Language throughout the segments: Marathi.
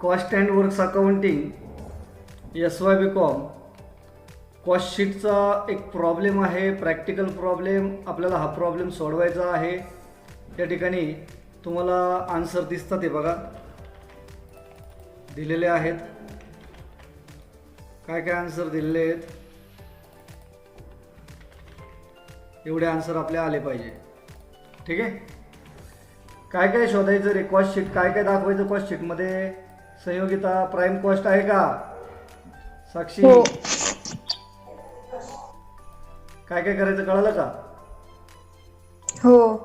Cost and works accounting SY BCom cost शीटचा एक प्रॉब्लेम आहे, प्रॅक्टिकल प्रॉब्लेम. आपल्याला हा प्रॉब्लेम सोडवायचा आहे. या ठिकाणी तुम्हाला आन्सर दिसतात, हे बघा दिलेले आहेत. काय काय आन्सर दिलेले आहेत, एवढे आन्सर आपले आले पाहिजे. ठीक आहे. काय काय शोधायचं रे कॉस्ट शीट, काय काय दाखवायचं कॉस्ट शीटमध्ये. संयोगिता प्राइम कॉस्ट आहे का साक्षी? काय काय करायचं कळालं का? हो.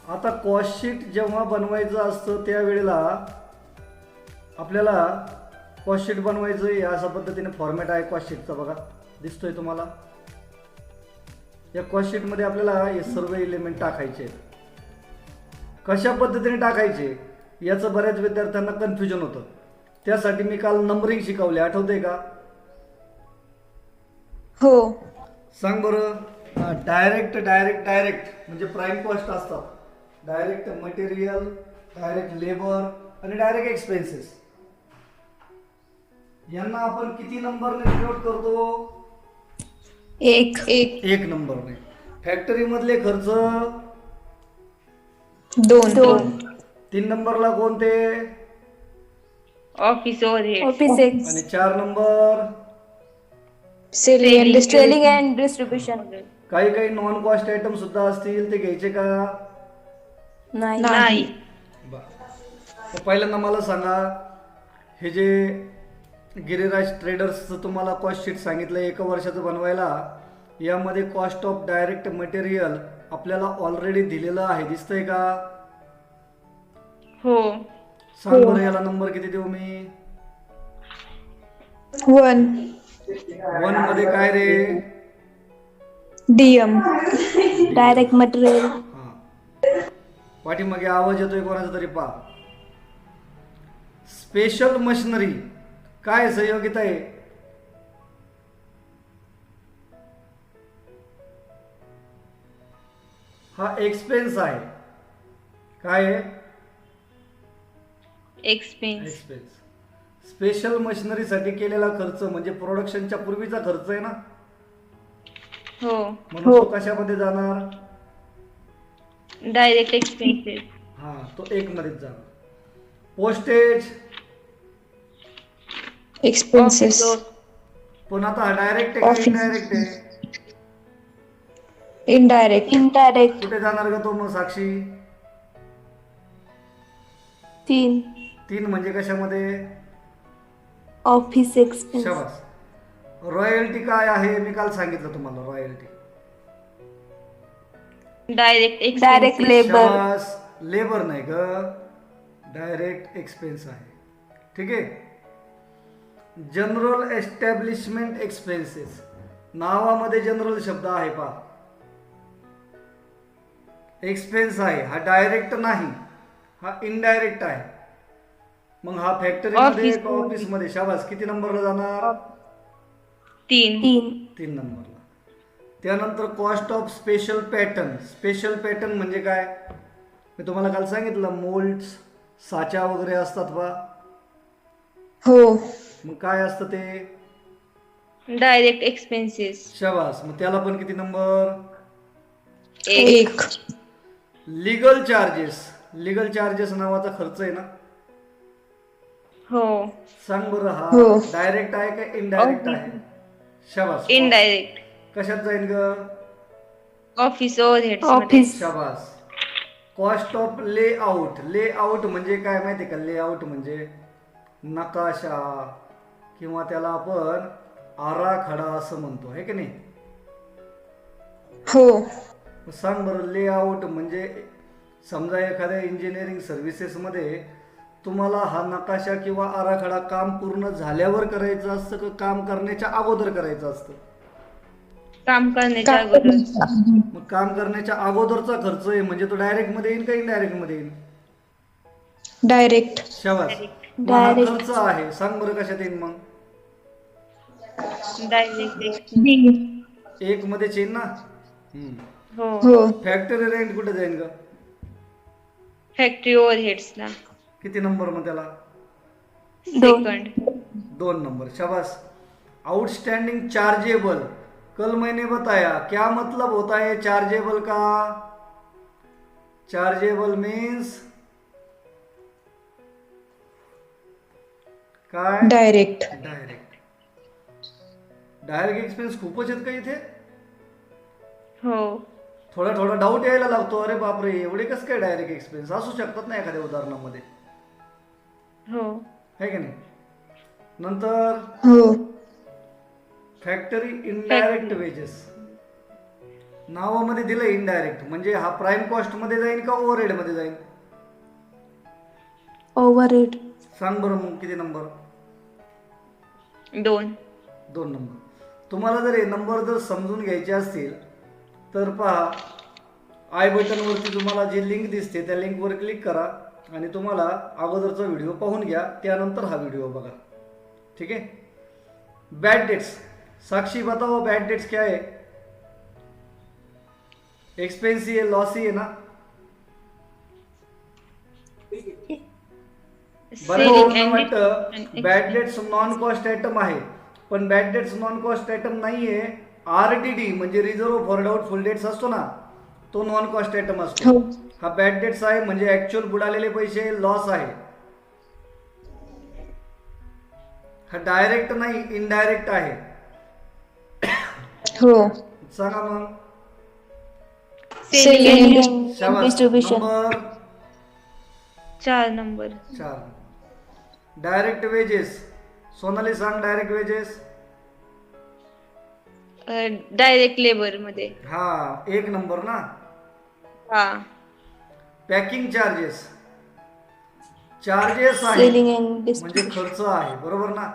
आता कॉस्ट शीट जेव्हा बनवायचं असतं त्यावेळेला आपल्याला कॉस्ट शीट बनवायचं आहे. अशा पद्धतीने फॉर्मॅट आहे कॉस्ट शीटचा, बघा दिसतोय तुम्हाला. या कॉस्ट शीटमध्ये आपल्याला हे सर्व एलिमेंट टाकायचे आहेत. कशा पद्धतीने टाकायचे याचं बऱ्याच विद्यार्थ्यांना कन्फ्युजन होतं. त्यासाठी मी काल नंबरिंग शिकवले, आठवतंय का? हो. सांग बरं. डायरेक्ट डायरेक्ट डायरेक्ट म्हणजे प्राइम कॉस्ट असतात. डायरेक्ट मटेरियल, डायरेक्ट लेबर आणि डायरेक्ट एक्सपेन्सेस. यांना आपण किती नंबरने डिनोट करतो? एक नंबरने. फॅक्टरी मधले खर्च 2. 3 नंबरला कोणते? Office overhead. आणि 4 नंबर सेलिंग अँड डिस्ट्रीब्युशन. काही काही नॉन कॉस्ट आयटम सुद्धा असतील, ते घ्यायचे का? नाही. तर पहिल्यांदा मला सांगा, हे जे गिरिराज ट्रेडर्सचं तुम्हाला कॉस्ट शीट सांगितलं 1 वर्षाचं बनवायला, यामध्ये कॉस्ट ऑफ डायरेक्ट मटेरियल आपल्याला ऑलरेडी दिलेलं आहे, दिसतंय का? हो. सांग बरं याला नंबर किती देऊ मी? 1 मध्ये काय रे? DM direct material. पाठीमागे आवाज येतोय कोणाचा तरी, पा. स्पेशल मशिनरी काय सहयोगिता आहे? हा एक्सपेन्स आहे. काय आहे? एक्सपेन्स. स्पेशल मशिनरीसाठी केलेला खर्च म्हणजे प्रोडक्शनच्या पूर्वीचा खर्च आहे ना. हो. म्हणून तो कशामध्ये जाणार? Direct expenses. हा, तो 1 मध्येच जाणार. Postage expenses. पण आता हा डायरेक्ट आहे का इनडायरेक्ट आहे? इनडायरेक्ट. कुठे जाणार का तो मग साक्षी? 3 म्हणजे कशामध्ये? Office expense. शाबास. रॉयल्टी काय आहे? मी काल सांगितलं तुम्हाला. Royalty direct labour. शाबास. लेबर नाही ग, डायरेक्ट एक्सपेन्स आहे. ठीक आहे. जनरल एस्टॅब्लिशमेंट एक्सपेन्सेस, नावामध्ये जनरल शब्द आहे पा. एक्सपेन्स आहे, हा डायरेक्ट नाही, हा इनडायरेक्ट आहे. मग हा फॅक्टरी मध्ये का ऑफिस मध्ये? शाबास. किती नंबरला जाणार? 3 नंबरला. त्यानंतर cost of special pattern. Special pattern म्हणजे काय? मी तुम्हाला काल सांगितलं, मोल्ड्स, साचा वगैरे असतात बा. हो. मग काय असतं ते? Direct expenses. शाबास. मग त्याला पण किती number? 1. Legal charges. Legal charges नावाचा खर्च आहे ना. हो. सांग बरं, हा हो. डायरेक्ट आहे का इनडायरेक्ट आहे? शाबास. इनडायरेक्ट. कशात जाईल ग? Office overhead. ऑफिस. शाबास. Cost of layout. लेआउट म्हणजे काय माहिती का? लेआउट म्हणजे नकाशा किंवा त्याला आपण आराखडा असं म्हणतो, आहे की नाही? हो. सांग बरं, लेआउट म्हणजे समजा एखाद्या इंजिनिअरिंग सर्व्हिसेसमध्ये तुम्हाला हा नकाशा किंवा आराखडा काम पूर्ण झाल्यावर करायचं असतं का काम करण्याच्या अगोदर करायचं असतं? काम करण्याच्या अगोदर. मग काम करण्याच्या अगोदरचा खर्च आहे म्हणजे तो डायरेक्ट मध्ये येईल का इनडायरेक्ट मध्ये येईल? डायरेक्ट. शाबास. मग हा खर्च आहे. सांग बरं कशात येईल मग? डायरेक्ट. 1 मध्येच येईल ना. हो. फॅक्टरी रेंट कुठे जाईल का? फॅक्टरी ओव्हरहेड्सला. किती नंबर मग त्याला? सेकंड. 2 नंबर. शाबाश. आउटस्टैंडिंग चार्जेबल, कल मैंने बताया, क्या मतलब होता है चार्जेबल का? चार्जेबल मीन्स काय? डायरेक्ट. डायरेक्ट. डायरेक्ट एक्सपेन्स खूपच आहेत का इथे? हो. थोडा थोडा डाऊट यायला लागतो, अरे बापरे एवढे कसं काय डायरेक्ट एक्सपेन्स असू शकतात ना एखाद्या उदाहरणामध्ये, हो. है की नाही? नंतर हो. फॅक्टरी इनडायरेक्ट वेजेस, नावामध्ये दिलं इनडायरेक्ट, म्हणजे हा प्राइम कॉस्ट मध्ये जाईल का ओव्हरहेड मध्ये जाईल? ओव्हरहेड. सांग बरं मग किती नंबर? 2. 2 नंबर. तुम्हाला जर हे नंबर जर समजून घ्यायचे असतील तर पहा, आय बटनवरती तुम्हाला जी लिंक दिसते त्या लिंकवर क्लिक करा आणि तुम्हाला अगोदरचा व्हिडिओ पाहून घ्या, त्यानंतर हा व्हिडिओ बघा. ठीक है. बैड डेट्स, साक्षी बताओ बैड डेट्स क्या है? एक्सपेंस ही है, लॉस ही है ना? बऱ्याच Selling जणांना and वाटतं distribution bad expense. Debts non cost item आहे, पण bad debts non cost item नाहीये. RDD म्हणजे रिझर्व फॉर डाऊटफुल डेट्स असतो ना, तो नॉन कॉस्ट आयटम असतो. हो. हा बॅड डेट्स आहे, म्हणजे ऍक्च्युअल बुडालेले पैसे, लॉस आहे. हा डायरेक्ट नाही, इनडायरेक्ट आहे. हो. सांगा मग. सेलिंग अँड शाबास. Distribution. Number 4 number. 4. Direct wedges, Sonali सांग डायरेक्ट वेजेस. डायरेक्ट लेबर मध्ये. हा 1 नंबर ना. हा. पॅकिंग चार्जेस, चार्जेस आहे सेलिंग अँड म्हणजे डिस्ट्रीब्युशन. खर्च आहे, बरोबर ना?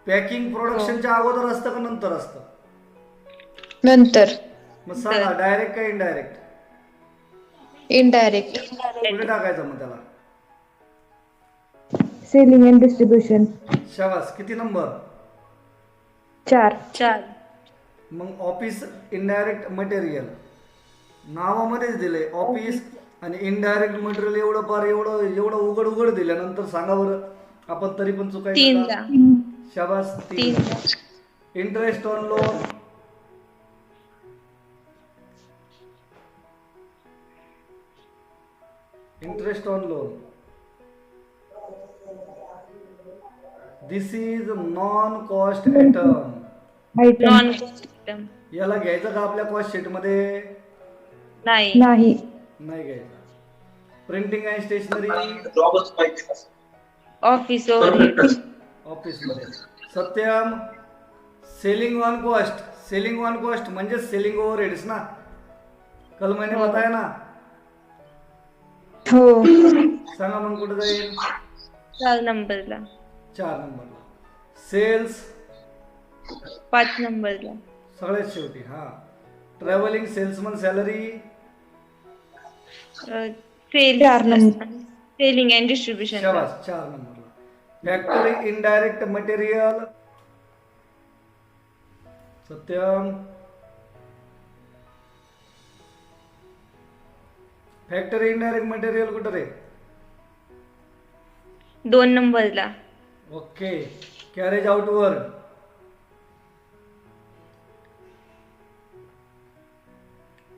पॅकिंग प्रोडक्शनच्या अगोदर असतं का नंतर असतं? नंतर. मग सांगा डायरेक्ट का इनडायरेक्ट? इनडायरेक्ट. कुठे टाकायचं मग त्याला? Selling and distribution. शाबास. किती नंबर? 4. 4. मग ऑफिस इनडायरेक्ट मटेरियल, नावामध्येच दिलंय ऑफिस आणि इनडायरेक्ट मटेरियल, एवढं फार एवढं उघड उघड दिल्यानंतर सांगा बरं आपण तरी पण चुकायचं 3 का? ला. शाबास. 3 3. ला. Interest on loan, interest on loan, this is non cost item. Non cost. याला घ्यायचं का आपल्या कॉस्ट शीट मध्ये? नाही. नाही. नाही घ्यायचं. Printing and stationery, office overhead. Office मध्ये. Satyam, selling on cost, selling on cost म्हणजे सेलिंग ओव्हरहेड्स ना, कल मैंने हो. बताया ना. हो. सांगा मग कुठे जाईल? 4 नंबरला. 4 नंबरला. सेल्स 5 नंबरला. सगळ्यात शेवटी. हा. Travelling salesman salary, sale. 4 number. Selling and distribution. शाबास. 4 नंबरला. Factory indirect material, Satyam. Factory indirect material कुठं रे? 2 नंबरला. Okay. Carriage outward,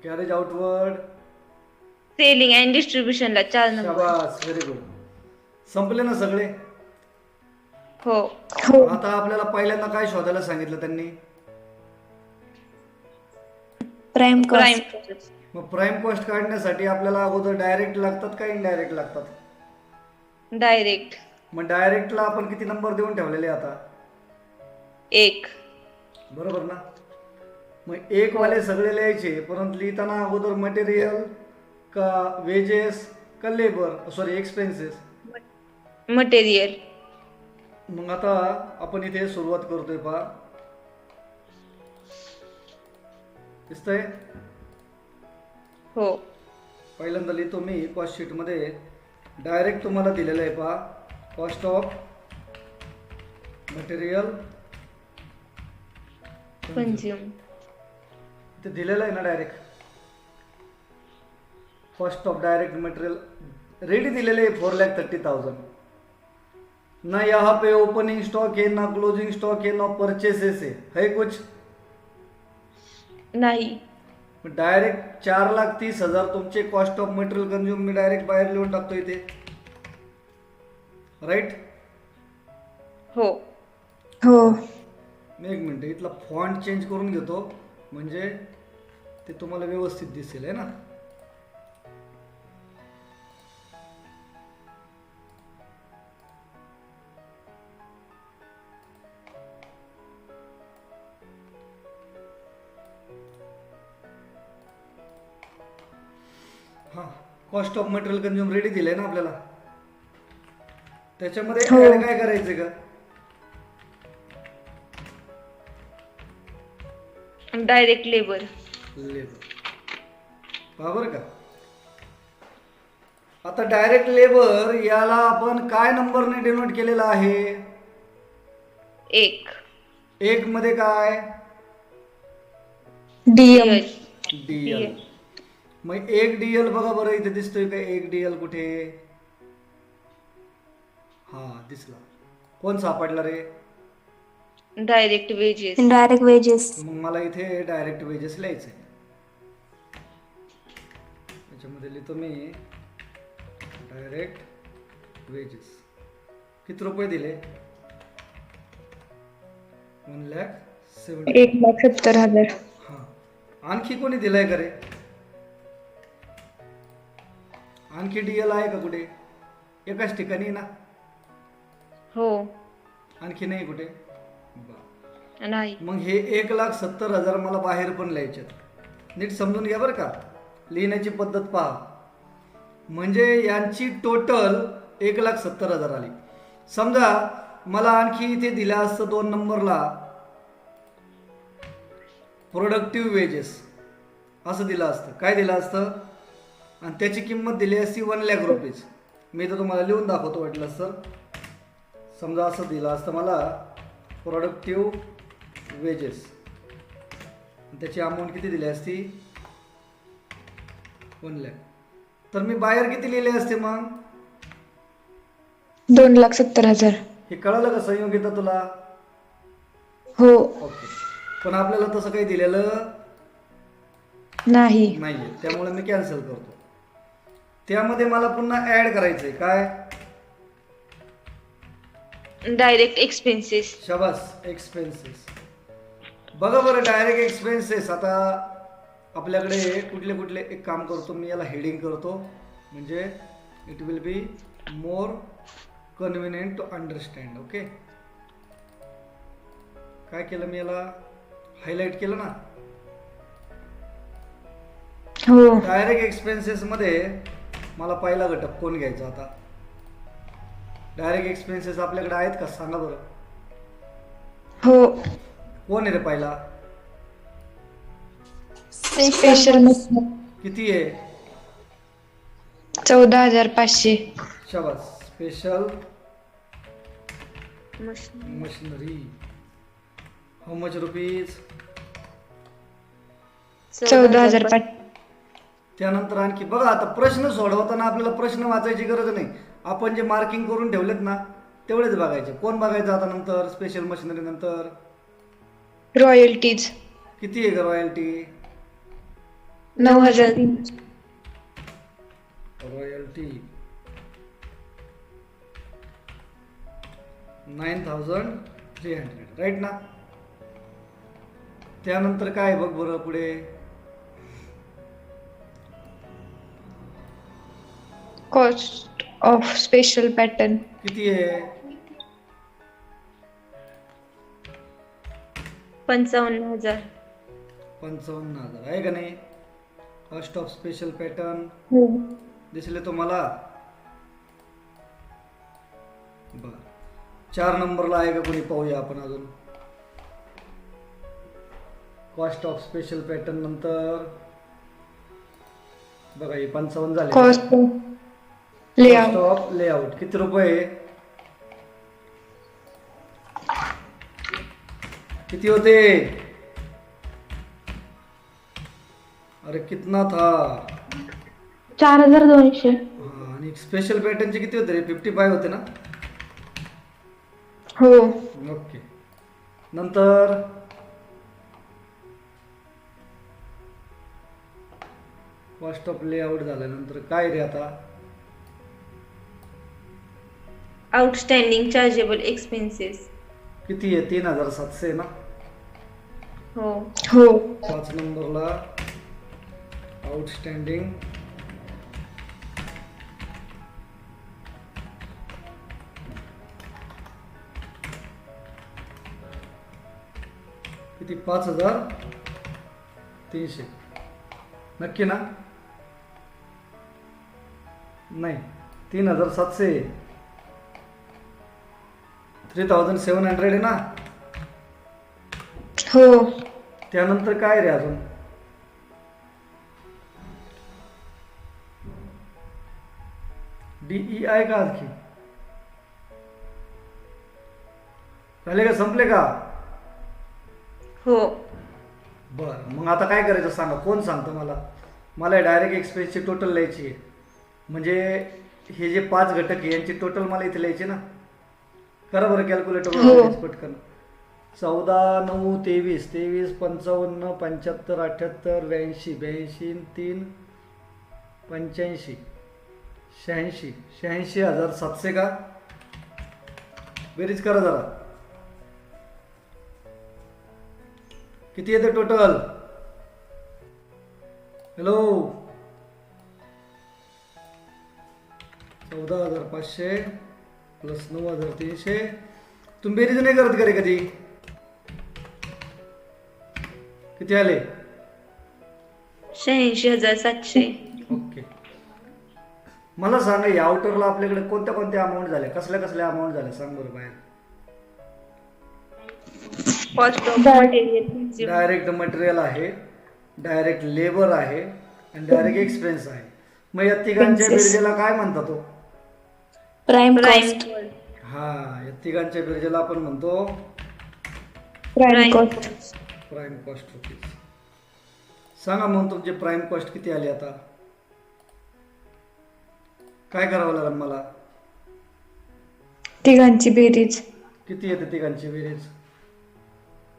carriage outward. Selling and डिस्ट्रीब्युशनला 4 नंबर. शाबास. Very good. संपले ना सगळे? हो. हो. आता आपल्याला पहिल्यांदा काय शोधायला सांगितलं त्यांनी? Prime prime. कॉस्ट. मग प्राइम कॉस्ट काढण्यासाठी आपल्याला अगोदर डायरेक्ट लागतात का इनडायरेक्ट लागतात? डायरेक्ट. मग डायरेक्टला आपण किती नंबर देऊन ठेवलेले आता? 1. बरोबर ना? मग 1 वाले सगळे लिहायचे, परंतु लिहिताना अगोदर मटेरियल का वेजेस का लेबर, सॉरी एक्सपेन्सेस. मटेरियल. मग आता आपण इथे सुरुवात करतोय पहा. दिसतंय? हो. पहिल्यांदा लिहितो मी कॉस्ट शीट मध्ये. डायरेक्ट तुम्हाला दिलेलं आहे पहा, कॉस्ट ऑफ मटेरियल कंझ्युम. ते दिलेलं आहे ना direct. Cost of direct material ready दिलेले 4,30,000. ना यहाँ पे ओपनिंग स्टॉक है, ना क्लोजिंग स्टॉक है, ना परचेसेस है कुछ. नाही. डायरेक्ट 4,30,000 तुमचे cost of material consume me direct बाहेर लिहून टाकतो इथे. राईट. हो. हो. एक मिनिट, इथला फॉन्ट चेंज करून घेतो म्हणजे ते तुम्हाला व्यवस्थित दिसेल, आहे ना. हा, cost of material consume ready दिलंय ना आपल्याला. त्याच्यामध्ये हो. ऍड काय करायचं का? Direct labour. लेबर. बरोबर का. आता डायरेक्ट लेबर याला आपण काय नंबरने डिनोट केलेला आहे? 1. 1 मध्ये काय? डीएम. डीएल. मग 1 डीएल बघा बरं, इथे दिसतोय का 1 डीएल कुठे? हा, दिसला. कोण सापडला रे? Direct wages. Indirect wages. मग मला इथे डायरेक्ट वेजेस लिहायचे. त्याच्यामध्ये लिहितो मी डायरेक्ट वेजेस. किती रुपये दिले? 1,70,000. 1,70,000. हा. आणखी कोणी दिलाय का रे? आणखी डीएल आहे का कुठे? एकाच ठिकाणी ना. हो. आणखी नाही कुठे? नाही. मग हे 1,70,000 मला बाहेर पण लिहायचे. नीट समजून घ्या बरं का, लिहिण्याची पद्धत पहा. म्हणजे यांची टोटल 1,70,000 आली. समजा मला आणखी इथे दिलं असतं 2 नंबरला प्रोडक्टिव्ह वेजेस असं दिलं असतं. काय दिलं असतं? आणि त्याची किंमत दिली असती 1,00,000 रुपीज. मी तर तुम्हाला लिहून दाखवतो वाटलं असतं. समजा असं दिलं असतं मला प्रोडक्टिव्ह वेजेस, त्याची अमाऊंट किती दिली असती? 1,00,000. तर मी बाहेर किती लिहिले असते मग? 2,70,000. हे कळालं का संयोगिता तुला? हो. ओके. पण आपल्याला तसं काही दिलेलं नाही. नाहीये, त्यामुळे मी कॅन्सल करतो. त्यामध्ये मला पुन्हा ऍड करायचंय काय? Direct expenses. शाबास, एक्सपेन्सेस. बघा बरं, डायरेक्ट एक्सपेन्सेस. आता आपल्याकडे कुठले कुठले, एक काम करतो मी, याला हेडिंग करतो म्हणजे it will be more convenient to understand. Okay. काय केलं मी? याला हायलाइट केलं ना. हो. डायरेक्ट एक्सपेन्सेस मध्ये मला पहिला घटक कोण घ्यायचा? आता डायरेक्ट एक्सपेन्सेस आपल्याकडे आहेत का सांगा बरं. हो. कोण आहे रे पहिला? स्पेशल. किती आहे? 14,500. शाबास. Special machinery. How much rupees? 14,500. त्यानंतर आणखी बघा, आता प्रश्न सोडवताना आपल्याला प्रश्न वाचायची गरज नाही. आपण जे मार्किंग करून ठेवलेत ना तेवढेच बघायचे. कोण बघायचं आता नंतर? स्पेशल मशिनरी नंतर रॉयल्टीज. किती आहे का रॉयल्टी? 9,000. रॉयल्टी 9,300. राईट ना. त्यानंतर काय बघ बरं पुढे? Cost of special pattern. किती आहे? 55,000. 55,000 आहे का नाही? कॉस्ट ऑफ स्पेशल पॅटर्न हो. दिसले तुम्हाला? बर. 4 नंबरला आहे का कोणी? पाहूया आपण अजून. कॉस्ट ऑफ स्पेशल पॅटर्न नंतर बघा हे 55 झाले. Cost of cost layout. Of layout किती रुपये? किती होते? अरे कितना था? 4,200. आणि आणि स्पेशल पॅटर्नचे किती होते रे? 55 होते ना? हो. ओके. नंतर कॉस्ट ऑफ लेआउट झाल्यानंतर काय रे आता? Outstanding chargeable expenses. किती आहे? 3700 ना? हो. हो. 5 नंबरला आउटस्टँडिंग किती? 5300. नक्की ना? नाही, 3700. 3700 आहे ना? हो. त्यानंतर काय रे अजून? DEI का आणखी? झाले का? संपले का? हो. बरं, मग आता काय करायचं सांगा? कोण सांगतं मला? मला डायरेक्ट एक्सपेन्सची टोटल लिहायची आहे. म्हणजे हे जे 5 घटक आहे यांची टोटल मला इथे लिहायची ना. करा बरं कॅल्क्युलेटर हो. पटकन. 14, 9, 23, 55, 75, 78, 82, 82, 3, 85, 86, 86,700 का? बेरीज करा जरा. किती येते टोटल? Hello, 14,500 plus 9,300. तुम्ही बेरीज नाही करत का रे कधी? किती आले? 86,700. ओके. मला सांगा या आउटरला आपल्याकडे कोणत्या कोणत्या अमाऊंट झाल्या? कसल्या कसल्या अमाऊंट झाल्या सांग बरं बाहेर. Cost of material. Direct material आहे, डायरेक्ट लेबर आहे आणि डायरेक्ट एक्सपेन्स आहे. मग या तिघांच्या Expenses. बेरजेला काय म्हणतात तो? Prime prime cost. हा, या तिघांच्या बेरजेला आपण म्हणतो prime cost. Prime cost rupees. सांगा मग तुमचे प्राइम कॉस्ट किती आली? आता काय करावं लागेल मला? तिघांची बेरीज. किती येते तिघांची बेरीज?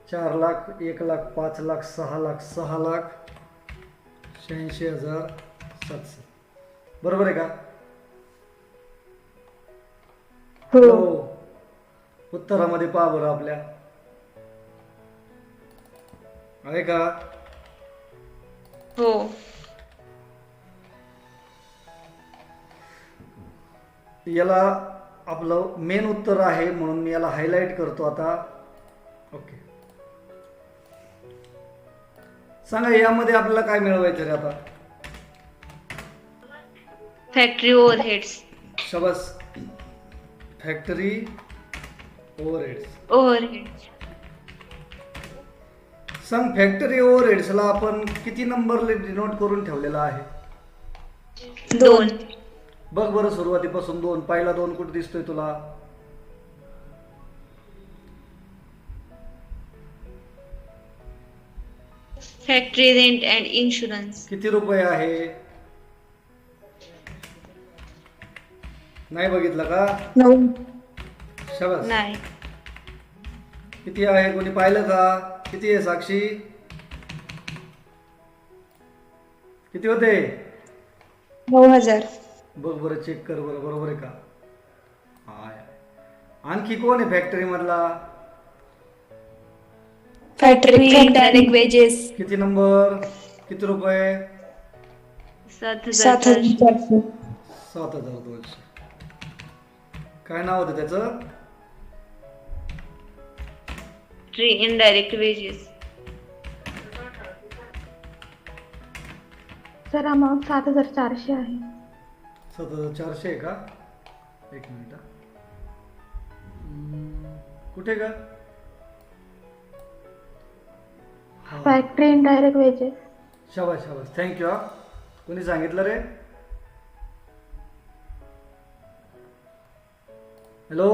4 लाख, 1 लाख, 5 लाख, 6 लाख, 6 लाख 86,700. बरोबर आहे का? हो. उत्तरामध्ये पहा बरं आपल्या. आहे का? हो. याला आपलं मेन उत्तर आहे म्हणून मी याला हायलाइट करतो आता. ओके. सांगा यामध्ये आपल्याला काय मिळवायचं रे आता? Factory overheads. शबास. Factory overheads. ओव्हरहेड्स. सांग फॅक्टरी ओव्हरहेड्सला आपण किती नंबरले डिनोट करून ठेवलेला आहे? 2. बघ बरं सुरुवातीपासून 2. पहिला 2 कुठे दिसतोय तुला? Factory rent and insurance. किती रुपये आहे? नाही बघितलं का? 9. शबास. नाही. किती आहे? कोणी पाहिलं का? किती आहे साक्षी? किती होते? 9,000. बघ बरं, चेक कर बरं, बरोबर आहे का? हाय. आणखी कोण आहे फॅक्टरी मधला? Factory direct wedges. किती नंबर? किती रुपये? 7,400. 7,400. 7,200. काय नाव होतं त्याचं? Tree indirect wedges. Sir amount 7,400 आहे. 7,400 आहे का? एक मिनिट हा. कुठे का? हा. Factory indirect wages. शाबास शाबास, थँक्यू. हा, कोणी सांगितलं रे? Hello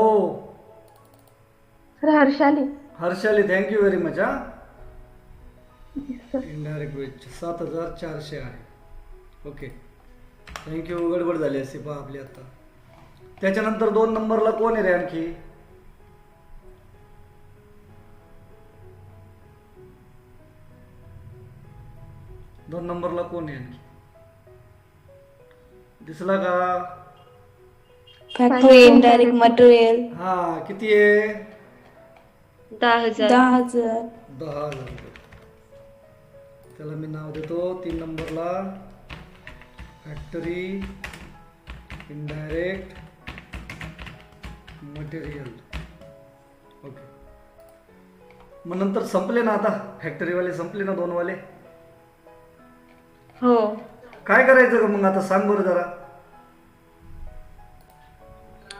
sir Harshali. Harshali, thank you very much. हा, Yes, sir. इनडायरेक्ट वेज 7,400 आहे. ओके. थँक्यू. गडबड झाली असते पहा आपली आता. त्याच्यानंतर 2 नंबरला कोण आहे रे आणखी? दोन नंबरला कोण आहे आणखी? दिसला का? Factory indirect material. हा, किती आहे? 10,000. 10,000. 10,000 रुपये. त्याला मी नाव देतो 3 नंबरला फॅक्टरी इनडायरेक्ट मटेरियल. ओके. मग नंतर संपले ना आता फॅक्टरीवाले, संपले ना 2 वाले. हो. काय करायचं का मग आता, सांग बरं जरा.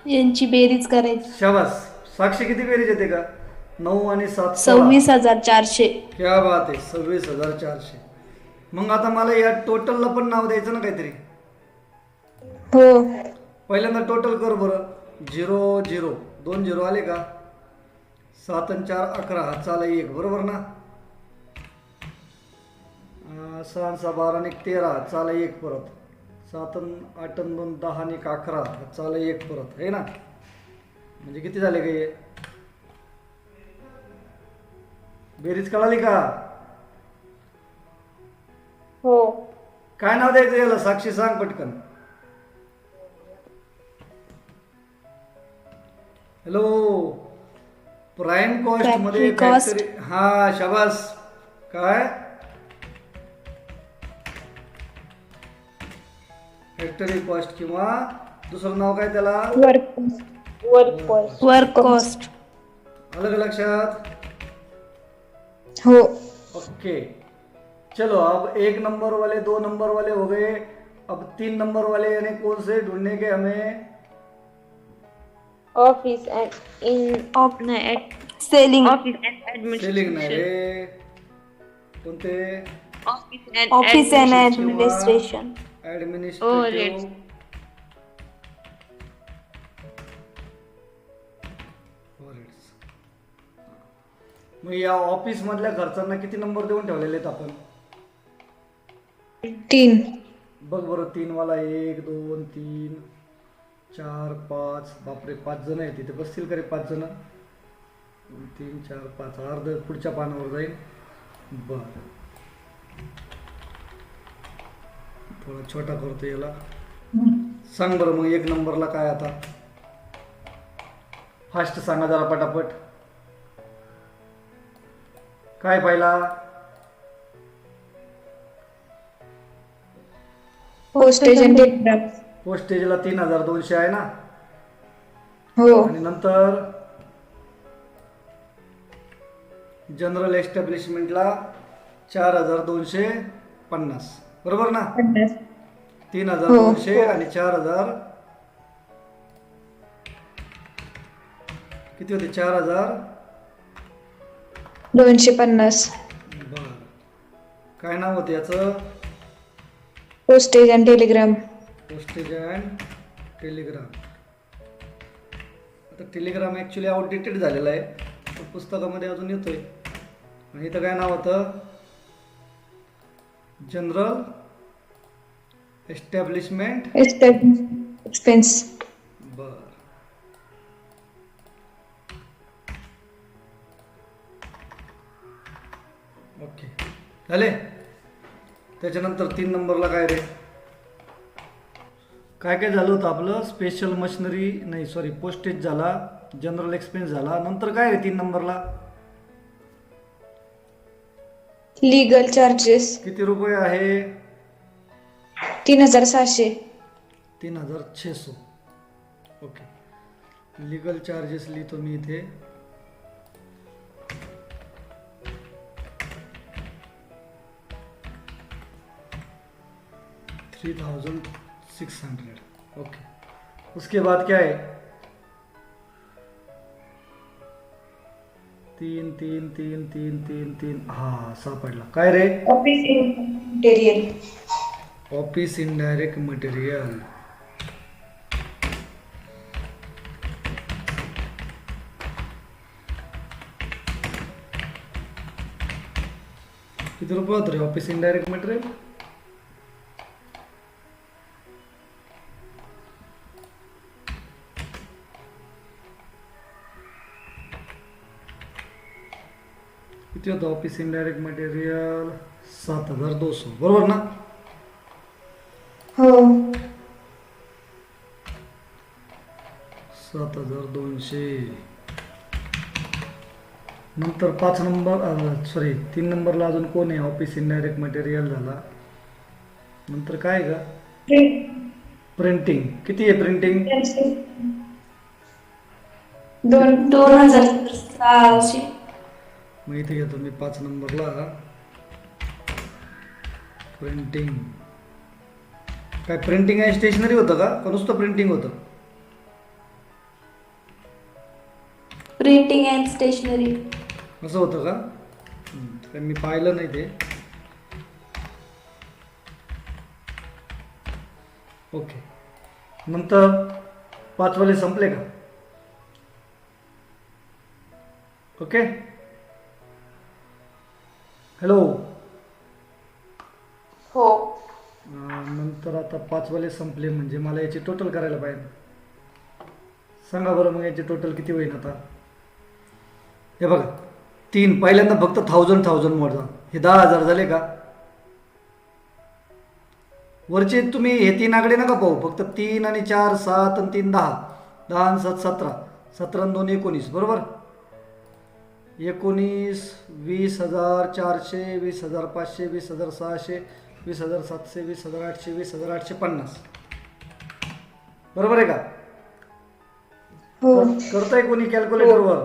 यांची बेरीज करायची. शाबास. साक्षी किती बेरीज येते का? 9 आणि 7 26,400. क्या बात आहे, 26,400. मग आता मला या टोटलला पण नाव द्यायचं ना काहीतरी. हो. पहिल्यांदा टोटल कर बरं. 0 0 2 0 आले का? 7 आणि 4 11, हाताला 1, बरोबर ना? 6 आणि 6 12 आणि 13, हाताला 1 परत. 7 आणि 8 आणि 2 10 आणि 11, हाताला 1 परत, आहे ना? म्हणजे किती झाले का हे? बेरीज कळाली का? हो. काय नाव द्यायचं याला? साक्षी सांग पटकन. हॅलो. प्राइम कॉस्ट मध्ये Factory cost. फॅक्टरी. हा, शाबास. काय? फॅक्टरी कॉस्ट किंवा दुसरं नाव काय त्याला? Work cost. अलग लक्षात? हो. ओके. चलो, अब 1 नंबर वाले 2 नंबर वाले हो गए. अब 3 नंबर वाले यानी कौन से ढूंढने के हमें? Office and in selling. Office and selling नाही ऍडमिनिस्ट्रेशन. रे. कोणते? Office and administration. ऍडमिनिस्ट्रेटिव्ह. मग या ऑफिस मधल्या खर्चांना किती नंबर देऊन ठेवलेले आहेत आपण? 3. बघ बरं. 3 वाला 1 2 3 4 5. बापरे, 5 जण आहेत तिथे. बसतील का रे 5 जण? 2 3 4 5. अर्ध पुढच्या पानावर जाईल. बर, थोडा छोटा करतो याला. सांग बरं मग 1 नंबरला काय आता? फास्ट सांगा जरा पटापट. काय पहिला? Postage and telegraph. पोस्टेजला 3,200 आहे ना? हो. आणि नंतर जनरल एस्टॅब्लिशमेंटला 4,250, बरोबर ना? 3,200 आणि 4,000 किती होते? 4,250. बर. काय नाव होतं याचं? Postage and Telegram. Postage and Telegram. आता टेलिग्राम ॲक्च्युली आउटडेटेड झालेला आहे, पण पुस्तकामध्ये अजून येतोय. आणि इथं काय नाव होतं? General establishment expense. बर. ओके, झाले. त्याच्यानंतर 3 नंबरला काय रे? काय काय झालं होतं आपलं? स्पेशल मशिनरी नाही, सॉरी, पोस्टेज झाला, जनरल एक्सपेन्स झाला. नंतर काय रे 3 नंबरला? Legal charges. किती रुपये आहे? 3,700. 3,600. ओके. लीगल चार्जेस लिहितो मी इथे. $3,600. ओके. उसके बाद क्या है? 3 3 3 3 3 3. हा, सापडला. काय रे? Office material. Office indirect material. किती रुपये होत रे ऑफिस इनडायरेक्ट मटेरियल? किती होतं ऑफिस इनडायरेक्ट मटेरियल 7200 बरोबर ना. हो 7200. नंतर 5 नंबर सॉरी 3 नंबरला अजून कोण आहे. ऑफिस इनडायरेक्ट मटेरियल झाला. नंतर काय का प्रिंटिंग. किती आहे प्रिंटिंग. 2600. मग इथे घेतो मी 5 नंबरला प्रिंटिंग. काय प्रिंटिंग आहे स्टेशनरी होतं का नुसतं प्रिंटिंग होतं. Printing and stationery. असं होतं का. काय मी पाहिलं नाही ते. ओके. नंतर 5 वाले संपले का. ओके. हॅलो. हो नंतर आता 5 वाले संपले म्हणजे मला याची टोटल करायला पाहिजे. सांगा बरं मग याची टोटल किती होईल आता. हे बघा 3 पहिल्यांदा फक्त 1000 मोजा. हे 10,000 झाले का. वरचे तुम्ही हे 3 आकडे नका पाहू. फक्त 3 आणि 4 7 आणि 3 10. 10 आणि 7 17. 17 आणि 2 19 बरोबर. 19 20,400 20,500 20,600 20,700 20,800 20,850 बरोबर आहे का. हो करताय कोणी कॅल्क्युलेटरवर.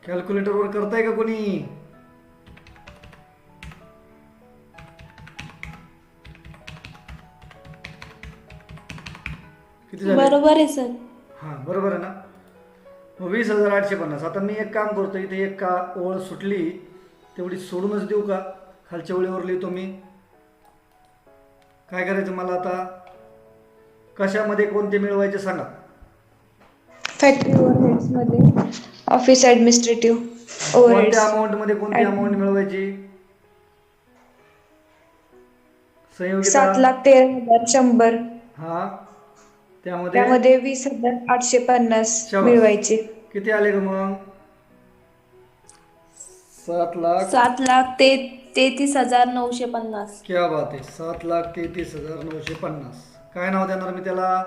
कॅल्क्युलेटरवर करताय का कोणी. किती झाले. बरोबर आहे सर. हां बरोबर आहे ना. मग 20,850. आता मी एक काम करतो. इथे एक का ओळ सुटली तेवढी सोडूनच देऊ का. खालच्या ओळीवर लिहितो मी. काय करायचं मला आता. कशामध्ये कोणते मिळवायचे सांगा. फॅक्टरी ओव्हरहेड्स मध्ये ऑफिस ऍडमिनिस्ट्रेटिव्ह ओव्हरहेड्स. कोणत्या अमाऊंट मध्ये कोणती अमाऊंट मिळवायची. संयोगिता 7,13,100. हा त्यामध्ये त्यामध्ये 20,850 शाबास. मिळवायचे. किती आले ग मग. 7 लाख. 7,33,950. क्या बात आहे. 7,33,950. काय नाव देणार मी त्याला.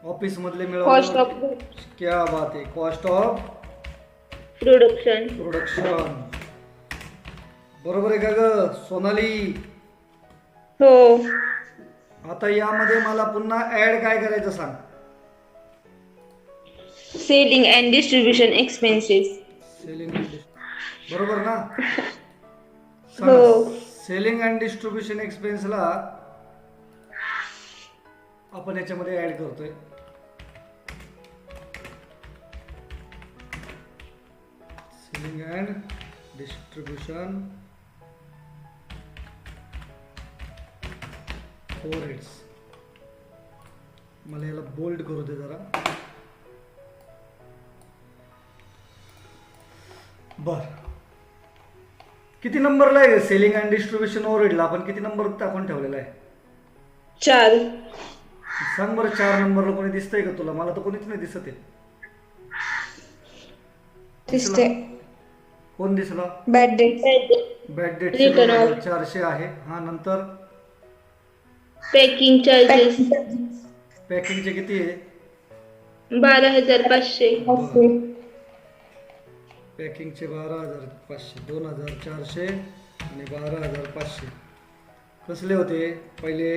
ऑफिस मधले कॉस्ट ऑफ मिळवले. क्या बात आहे. Cost of production. प्रोडक्शन. बरोबर आहे का ग सोनाली. हो आता यामध्ये मला पुन्हा ऍड काय करायचं सांग. Selling and distribution expenses. Selling बरोबर ना. हो. सेलिंग अँड डिस्ट्रीब्युशन एक्सपेन्सला आपण याच्यामध्ये ऍड करतोय. Selling and distribution overheads. मला याला बोल्ड करू दे जरा. बर किती नंबरला आहे सेलिंग अँड डिस्ट्रीब्युशन ओव्हरहेडला. आपण किती नंबर टाकून ठेवलेला आहे. 4. सांग बरं 4 नंबरला कोणी दिसतंय का तुला. मला तर कोणीच नाही दिसत आहे. दिसते. कोण दिसला. Bad debt. Bad debt Return of. 400 आहे. हा नंतर पॅकिंग चार्जेस पॅकिंगचे किती आहे. 12,500. पॅकिंगचे 12,500. 2,400 आणि 12,500. कसले होते पहिले.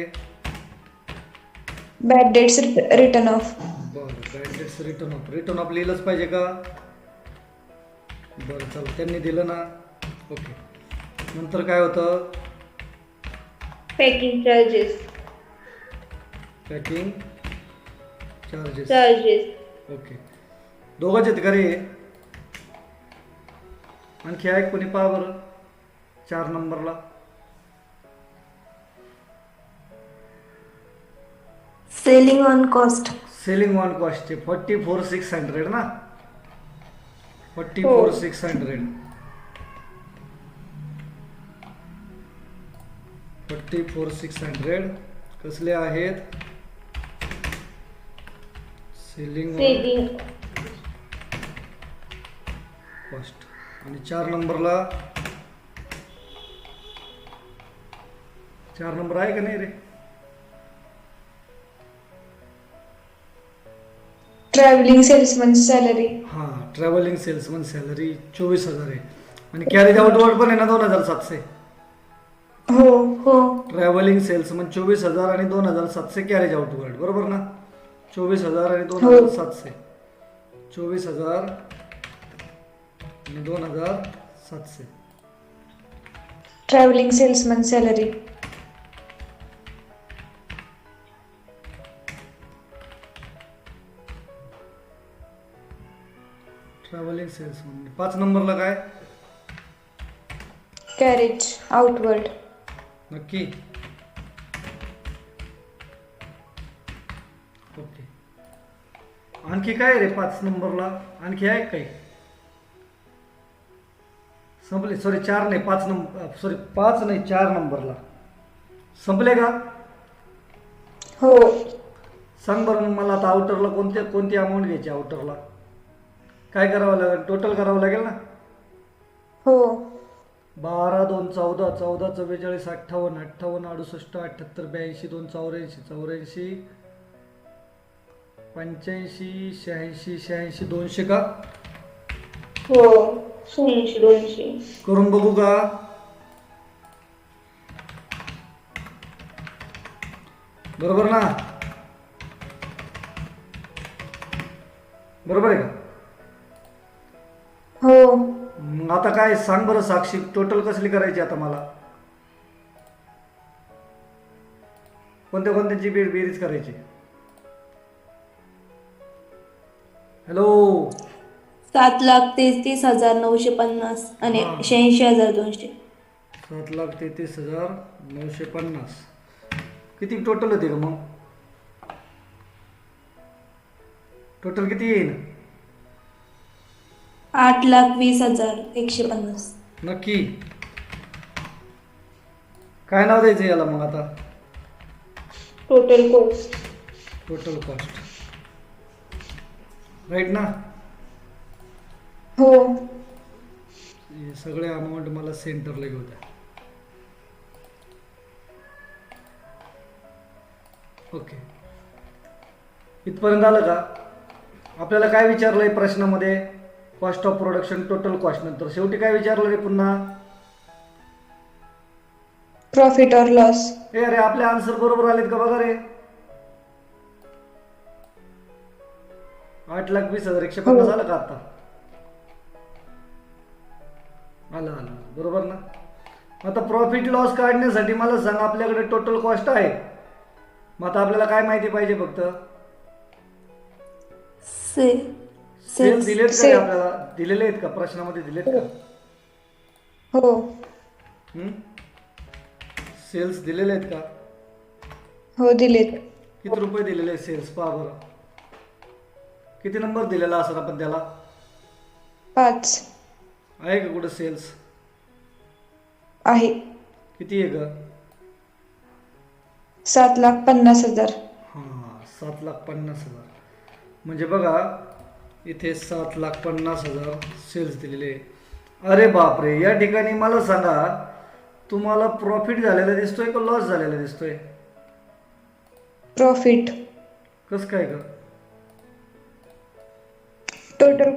Bad debts written off. बरं bad debts written off. Written off लिहिलंच पाहिजे का. बरं चला त्यांनी दिलं ना. ओके. नंतर काय होतं. Packing charges. Packing charges. Okay. दोघंच आहेत घरी. आणखी आहे कोणी पहा बरं 4 नंबरला. Selling on cost. Selling on कॉस्टचे 44,600 ना. 44,600. 44,600 कसले आहेत. Selling cost. आणि 4 नंबरला 4 नंबर आहे का नाही रे? Travelling salesman salary. हां, ट्रॅव्हलिंग सेल्समन सॅलरी 24,000 आहे. आणि कॅरेज आउटवर्ड पण आहे ना 2,700. हो. हो. ट्रॅव्हलिंग सेल्समन 24,000 आणि 2,700 कॅरेज आउटवर्ड, बरोबर ना? 24,000 आणि 2,700. 24,000 आणि 2,700. Travelling salesman salary. Travelling salesman. 5 नंबरला काय? Carriage outward. नक्की? ओके. आणखी काय रे 5 नंबरला? आणखी आहे काही? संपले? सॉरी 4 नाही, 5 नंबर, सॉरी 5 नाही 4 नंबरला संपले का? हो. सांग बरं मग मला आता आउटरला कोणती अमाऊंट घ्यायची? आउटरला काय करावं लागेल? टोटल करावं लागेल ना? हो. 12, 2, 14, 14, 44, 58, 58, 68, 78, 82, 2, 84, 84, 85, 86, 86, 200 का? हो. 200. करून बघू का? बरोबर ना? बरोबर आहे का? हो. मग आता काय सांग बरं साक्षी, टोटल कसली करायची आता मला? कोणत्या कोणत्याची बेरीज करायची? हॅलो. 7,33,950 आणि हा. 86,200. 7,33,950. किती टोटल होते का मग? टोटल किती येईल? 8,20,150. नक्की? काय नाव द्यायचं याला मग आता? Total cost. Total cost. Right ना? हो. हे सगळे अमाऊंट मला सेंटरला घेऊ द्या. ओके. इथपर्यंत आलं का? आपल्याला काय विचारलंय प्रश्नामध्ये? Cost of production, total cost. नंतर शेवटी काय विचारलं रे पुन्हा? Profit or loss. ए अरे आपले आन्सर बरोबर आलेत का बघा रे? 8,20,150 आलं का आता? आलं बरोबर ना? आता प्रॉफिट लॉस काढण्यासाठी मला सांग, आपल्याकडे टोटल कॉस्ट आहे. मग आता आपल्याला काय माहिती पाहिजे? फक्त सेल दिलेत का रे आपल्याला? दिलेले आहेत का प्रश्नामध्ये? दिलेत का? हो. सेल्स दिलेले आहेत का? हो दिलेत. किती रुपये दिलेले आहेत सेल्स? पहा बरं. किती नंबर दिलेला असेल आपण त्याला? 5 आहे का कुठं सेल्स? आहे. किती आहे का? 7,50,000. हां, 7,50,000. म्हणजे बघा इथे 7,50,000 सेल्स दिलेले आहे. अरे बापरे, या ठिकाणी मला सांगा, तुम्हाला प्रॉफिट झालेला दिसतोय का लॉस झालेला दिसतोय? प्रॉफिट. कसं काय का? टोटल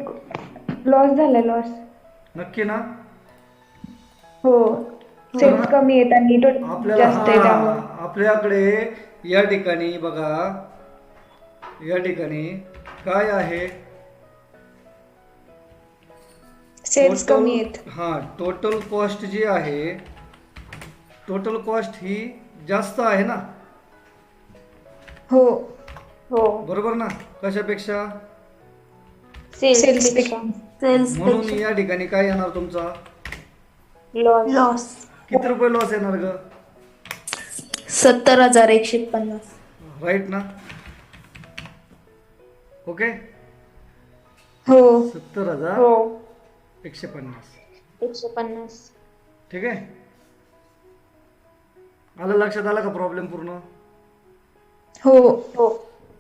लॉस झाला. लॉस. नक्की ना? हो. सेल्स कमी आहेत आणि टोटल आपल्याला जास्त आहे त्यामुळे. आपल्याकडे या ठिकाणी बघा, या ठिकाणी काय आहे? सेल्स कमी आहेत. हां, टोटल कॉस्ट जी आहे, टोटल कॉस्ट ही जास्त आहे ना? हो. हो. बरोबर ना? कशापेक्षा? सेल्स पेक्षा. सेल्स म्हणून या ठिकाणी काय येणार तुमचा? लॉस. किती रुपये लॉस येणार ग? 70,150. राईट ना? ओके. हो. 70,150. 150. ठीक आहे. आलं लक्षात? आलं का प्रॉब्लेम पूर्ण? हो. हो.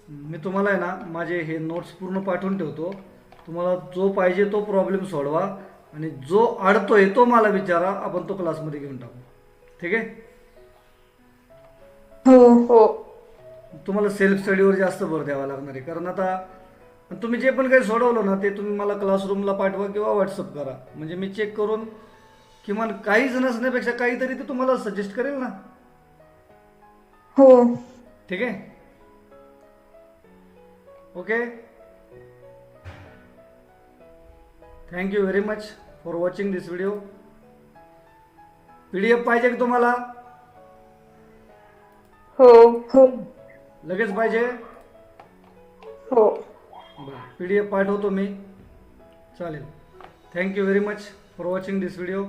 मी तुम्हाला आहे ना माझे हे नोट्स पूर्ण पाठवून ठेवतो. तुम्हाला जो पाहिजे तो प्रॉब्लेम सोडवा. आणि जो अडतोय तो मला विचारा, आपण तो क्लासमध्ये घेऊन टाकू. ठीक आहे. हो हो तुम्हाला सेल्फ स्टडीवर जास्त भर द्यावा लागणार आहे, कारण आता तुम्ही जे पण काही सोडवलं ना ते तुम्ही मला क्लासरूमला पाठवा किंवा व्हॉट्सअप करा, म्हणजे मी चेक करून किमान काहीच नसण्यापेक्षा काहीतरी ते तुम्हाला सजेस्ट करेल ना. हो ठीक आहे. Okay. Thank you very much for watching this video. PDF पाहिजे की तुम्हाला? हो हो लगेच पाहिजे? हो बरं, PDF पाठवतो मी. चालेल. Thank you very much for watching this video.